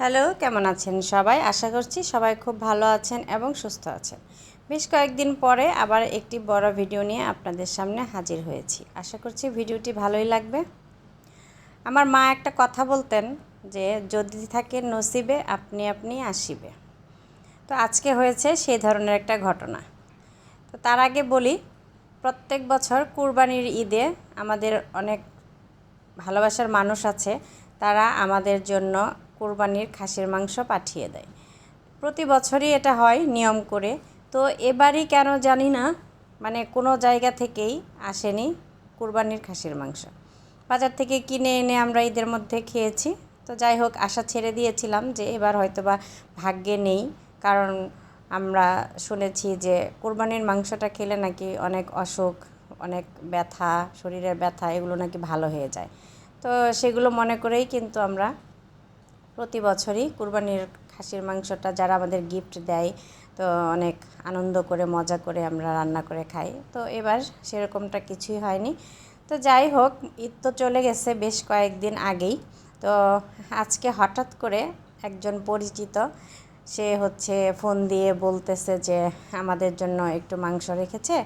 Hello, কেমন আছেন সবাই? আশা করছি সবাই খুব ভালো আছেন এবং সুস্থ আছেন। বেশ কয়েকদিন পরে আবার একটি বড় ভিডিও নিয়ে আপনাদের সামনে হাজির হয়েছি। আশা করছি ভিডিওটি ভালোই লাগবে। আমার মা একটা কথা বলতেন যে, যদি থাকে নসিবে আপনি আপনি আসিবে। তো আজকে হয়েছে সেই ধরনের একটা ঘটনা। তো তার আগে বলি, প্রত্যেক বছর কুরবানির ঈদে আমাদের অনেক ভালোবাসার মানুষ আছে, তারা আমাদের জন্য কুরবানির খাসির মাংস পাঠিয়ে দেয়। প্রতি বছরই এটা হয় নিয়ম করে। তো এবারই কেন জানি না, মানে কোনো জায়গা থেকেই আসেনি কুরবানির খাসির মাংস। বাজার থেকে কিনে এনে আমরা ঈদের মধ্যে খেয়েছি। তো যাই হোক, আশা ছেড়ে দিয়েছিলাম যে এবার হয়তো বা ভাগ্যে নেই, কারণ আমরা শুনেছি যে কুরবানির মাংসটা খেলে নাকি অনেক অসুখ, অনেক ব্যথা, শরীরের ব্যথা এগুলো নাকি ভালো হয়ে যায়। তো সেগুলো মনে করেই কিন্তু আমরা প্রতি বছরই কুরবানির খাসির মাংসটা যারা আমাদের গিফট দেয়, তো অনেক আনন্দ করে মজা করে আমরা রান্না করে খাই। তো এবার সেরকমটা কিছুই হয়নি। তো যাই হোক, ঈদ তো চলে গেছে বেশ কয়েকদিন আগেই। তো আজকে হঠাৎ করে একজন পরিচিত, সে হচ্ছে ফোন দিয়ে বলতেছে যে আমাদের জন্য একটু মাংস রেখেছে,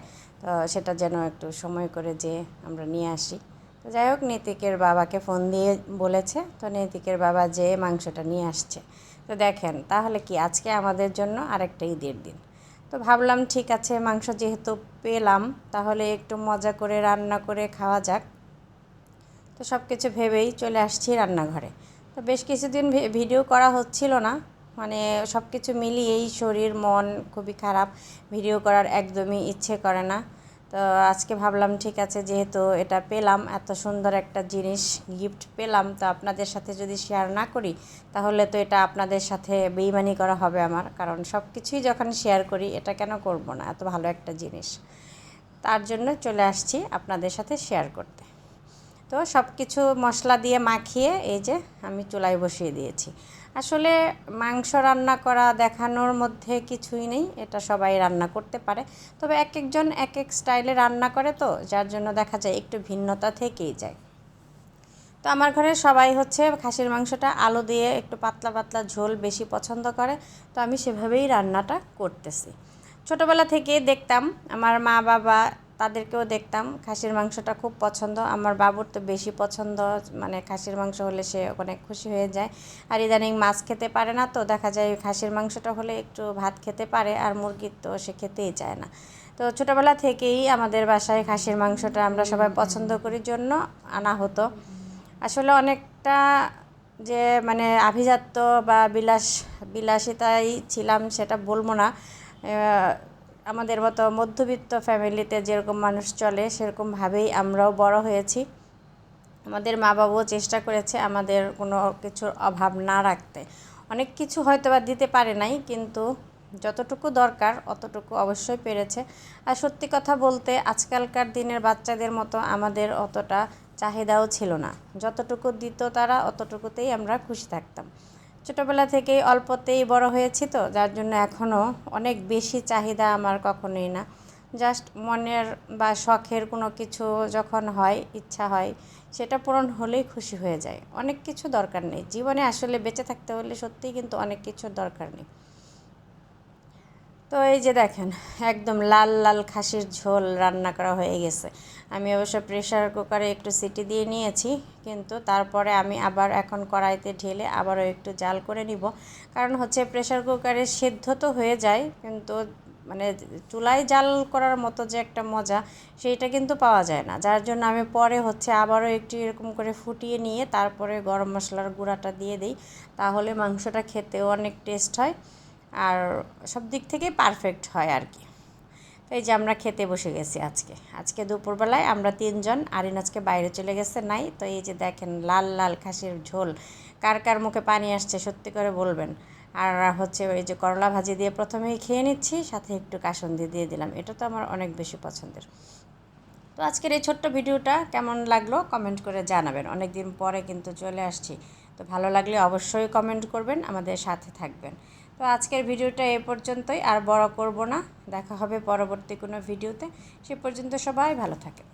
তো সেটা যেন একটু সময় করে যে আমরা নিয়ে আসি। তো যাই হোক, নৈতিকের বাবাকে ফোন দিয়ে বলেছে, তো নৈতিকের বাবা যে মাংসটা নিয়ে আসছে। তো দেখেন, তাহলে কি আজকে আমাদের জন্য আরেকটা ঈদের দিন। তো ভাবলাম ঠিক আছে, মাংস যেহেতু পেলাম তাহলে একটু মজা করে রান্না করে খাওয়া যাক। তো সব কিছু ভেবেই চলে আসছি রান্নাঘরে। তো বেশ কিছুদিন ভিডিও করা হচ্ছিল না, মানে সব কিছু মিলিয়েই শরীর মন খুবই খারাপ, ভিডিও করার একদমই ইচ্ছে করে না। তো আজকে ভাবলাম ঠিক আছে, যেহেতু এটা পেলাম, এত সুন্দর একটা জিনিস গিফট পেলাম, তো আপনাদের সাথে যদি শেয়ার না করি তাহলে তো এটা আপনাদের সাথে বেইমানি করা হবে আমার, কারণ সব কিছুই যখন শেয়ার করি এটা কেন করব না, এত ভালো একটা জিনিস। তার জন্য চলে আসছি আপনাদের সাথে শেয়ার করতে। তো সব কিছু মশলা দিয়ে মাখিয়ে এই যে আমি চুলায় বসিয়ে দিয়েছি। আসলে মাংস রান্না করা দেখানোর মধ্যে কিছুই নেই, এটা সবাই রান্না করতে পারে। তবে এক একজন এক এক স্টাইলে রান্না করে, তো যার জন্য দেখা যায় একটু ভিন্নতা থেকেই যায়। তো আমার ঘরে সবাই হচ্ছে খাসির মাংসটা আলু দিয়ে একটু পাতলা পাতলা ঝোল বেশি পছন্দ করে, তো আমি সেভাবেই রান্নাটা করতেছি। ছোটোবেলা থেকে দেখতাম আমার মা বাবা, তাদেরকেও দেখতাম খাসির মাংসটা খুব পছন্দ। আমার বাবুর তো বেশি পছন্দ, মানে খাসির মাংস হলে সে অনেক খুশি হয়ে যায়। আর ইদানিং মাছ খেতে পারে না, তো দেখা যায় খাসির মাংসটা হলে একটু ভাত খেতে পারে, আর মুরগির তো সে খেতেই চায় না। তো ছোটোবেলা থেকেই আমাদের বাসায় খাসির মাংসটা আমরা সবাই পছন্দ করি জন্য আনা হতো। আসলে অনেকটা যে মানে আভিজাত্য বা বিলাসিতায় ছিলাম সেটা বলবো না। আমাদের মতো মধ্যবিত্ত ফ্যামিলিতে যেরকম মানুষ চলে সেরকমভাবেই আমরাও বড় হয়েছি। আমাদের মা বাবাও চেষ্টা করেছে আমাদের কোনো কিছুর অভাব না রাখতে। অনেক কিছু হয়তো বা দিতে পারে নাই, কিন্তু যতটুকু দরকার অতটুকু অবশ্যই পেরেছে। আর সত্যি কথা বলতে আজকালকার দিনের বাচ্চাদের মতো আমাদের অতটা চাহিদাও ছিল না। যতটুকু দিত তারা অতটুকুতেই আমরা খুশি থাকতাম। ছোটোবেলা থেকেই অল্পতেই বড় হয়েছি, তো যার জন্য এখনও অনেক বেশি চাহিদা আমার কখনোই না। জাস্ট মনের বা শখের কোনো কিছু যখন হয়, ইচ্ছা হয়, সেটা পূরণ হলেই খুশি হয়ে যায়। অনেক কিছু দরকার নেই জীবনে, আসলে বেঁচে থাকতে হলে সত্যিই কিন্তু অনেক কিছুর দরকার নেই। তো এই যে দেখেন, একদম লাল লাল খাসির ঝোল রান্না করা হয়ে গেছে। আমি অবশ্য প্রেশার কুকারে একটু সিটি দিয়ে নিয়েছি, কিন্তু তারপরে আমি আবার এখন কড়াইতে ঢেলে আবারও একটু জাল করে নিব। কারণ হচ্ছে প্রেশার কুকারে সেদ্ধ তো হয়ে যায়, কিন্তু মানে চুলায় জাল করার মতো যে একটা মজা, সেইটা কিন্তু পাওয়া যায় না। যার জন্য আমি পরে হচ্ছে আবারও একটু এরকম করে ফুটিয়ে নিয়ে তারপরে গরম মশলার গুঁড়াটা দিয়ে দিই, তাহলে মাংসটা খেতেও অনেক টেস্ট হয় আর সব দিক থেকেই পারফেক্ট হয় আর কি। তো এই যে আমরা খেতে বসে গেছি আজকে দুপুরবেলায় আমরা তিনজন, আরিন আজকে বাইরে চলে গেছে নাই। তো এই যে দেখেন লাল লাল খাসির ঝোল, কার কার মুখে পানি আসছে সত্যি করে বলবেন। আর হচ্ছে ওই যে করলা ভাজি দিয়ে প্রথমেই খেয়ে নিচ্ছি, সাথে একটু কাসুন্দি দিয়ে দিলাম, এটা তো আমার অনেক বেশি পছন্দের। তো আজকের এই ছোট্ট ভিডিওটা কেমন লাগলো কমেন্ট করে জানাবেন। অনেক দিন পরে কিন্তু চলে আসছি, তো ভালো লাগলে অবশ্যই কমেন্ট করবেন, আমাদের সাথে থাকবেন। তো আজকের ভিডিওটা এ পর্যন্তই, আর বড় করব না। দেখা হবে পরবর্তী কোনো ভিডিওতে। সে পর্যন্ত সবাই ভালো থাকেন।